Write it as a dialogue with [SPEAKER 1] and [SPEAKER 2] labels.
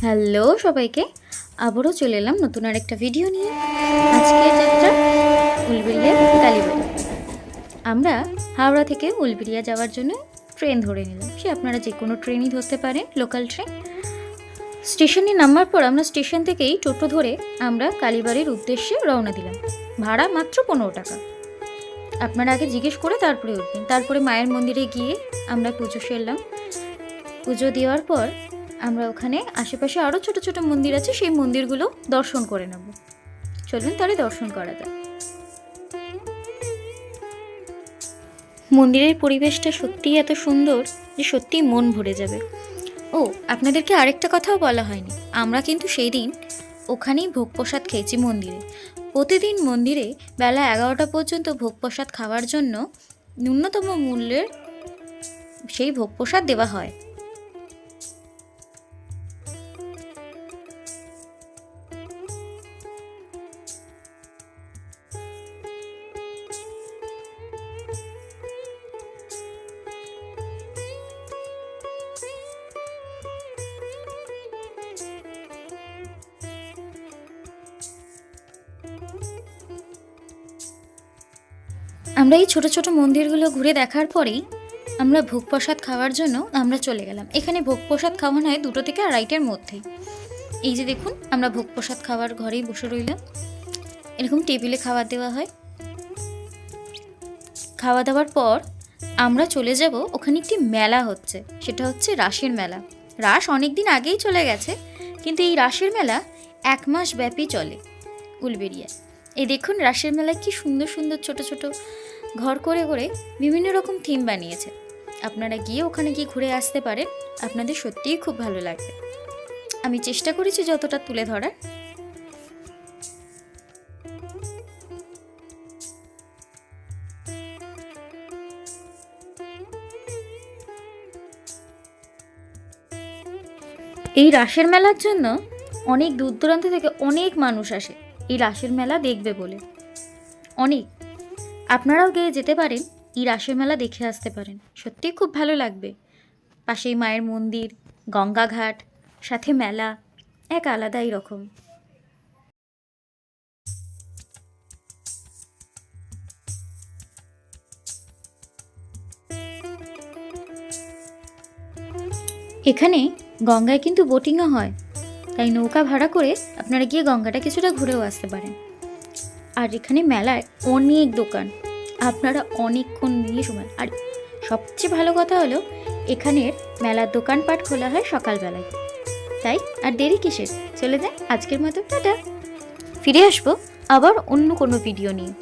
[SPEAKER 1] Hello সবাইকে, আবারও চলে এলাম নতুন আরেকটা ভিডিও নিয়ে। আজকের যাত্রা উলবেড়িয়া কালীবাড়ি। আমরা হাওড়া থেকে উলবেড়িয়া যাওয়ার জন্য ট্রেন ধরে নিলাম। সে আপনারা যে কোনো ট্রেনই ধরতে পারেন, লোকাল ট্রেন। স্টেশনে নামার পর আমরা স্টেশন থেকেই টোটো ধরে আমরা কালীবাড়ির উদ্দেশ্যে রওনা দিলাম। ভাড়া মাত্র 15 টাকা। আপনারা আগে জিজ্ঞেস করে তারপরে উঠবেন। তারপরে মায়ের মন্দিরে গিয়ে আমরা পুজো সেরলাম। পুজো দেওয়ার পর আমরা ওখানে আশেপাশে আরও ছোট ছোট মন্দির আছে, সেই মন্দিরগুলো দর্শন করে নেব। চলুন তাহলে দর্শন করা যায়। মন্দিরের পরিবেশটা সত্যিই এত সুন্দর যে সত্যিই মন ভরে যাবে। ও, আপনাদেরকে আরেকটা কথাও বলা হয়নি, আমরা কিন্তু সেই দিন ওখানেই ভোগ প্রসাদ খেয়েছি মন্দিরে। প্রতিদিন মন্দিরে বেলা 11টা পর্যন্ত ভোগ প্রসাদ খাওয়ার জন্য ন্যূনতম মূল্যের সেই ভোগ প্রসাদ দেওয়া হয়। আমরা এই ছোট ছোট মন্দিরগুলো ঘুরে দেখার পরেই আমরা ভোগ প্রসাদ খাওয়ার জন্য আমরা চলে গেলাম। এখানে ভোগ প্রসাদ খাওয়ানো হয় 2টো থেকে 2:30টার মধ্যেই। এই যে দেখুন, আমরা ভোগ প্রসাদ খাওয়ার ঘরেই বসে রইলাম। এরকম টেবিলে খাবার দেওয়া হয়। খাওয়া দাওয়ার পর আমরা চলে যাব, ওখানে একটি মেলা হচ্ছে, সেটা হচ্ছে রাসের মেলা। রাস অনেক দিন আগেই চলে গেছে, কিন্তু এই রাসের মেলা 1 মাস ব্যাপী চলে উলবেড়িয়ায়। এই দেখুন, রাসের মেলায় কি সুন্দর সুন্দর ছোট ছোট ঘর করে করে বিভিন্ন রকম থিম বানিয়েছে। আপনারা গিয়ে ওখানে গিয়ে ঘুরে আসতে পারেন, আপনাদের সত্যিই খুব ভালো লাগবে। আমি চেষ্টা করেছি যতটা তুলে ধরার। এই রাসের মেলার জন্য অনেক দূর দূরান্ত থেকে অনেক মানুষ আসে এই রাসের মেলা দেখবে বলে। অনেক, আপনারাও গিয়ে যেতে পারেন, এই রাসের মেলা দেখে আসতে পারেন, সত্যিই খুব ভালো লাগবে। পাশেই মায়ের মন্দির, গঙ্গাঘাট, সাথে মেলা, এক আলাদাই রকম। এখানে গঙ্গায় কিন্তু বোটিংও হয়, তাই নৌকা ভাড়া করে আপনারা গিয়ে গঙ্গাটা কিছুটা ঘুরেও আসতে পারেন। আর এখানে মেলায় অনেক দোকান, আপনারা অনেকক্ষণ নিয়ে সময়। আর সবচেয়ে ভালো কথা হলো, এখানের মেলার দোকানপাট খোলা হয় সকালবেলায়। তাই আর দেরি কিসের, চলে যান আজকের মতো, টাটা। ফিরে আসবো আবার অন্য কোনো ভিডিও নিয়ে।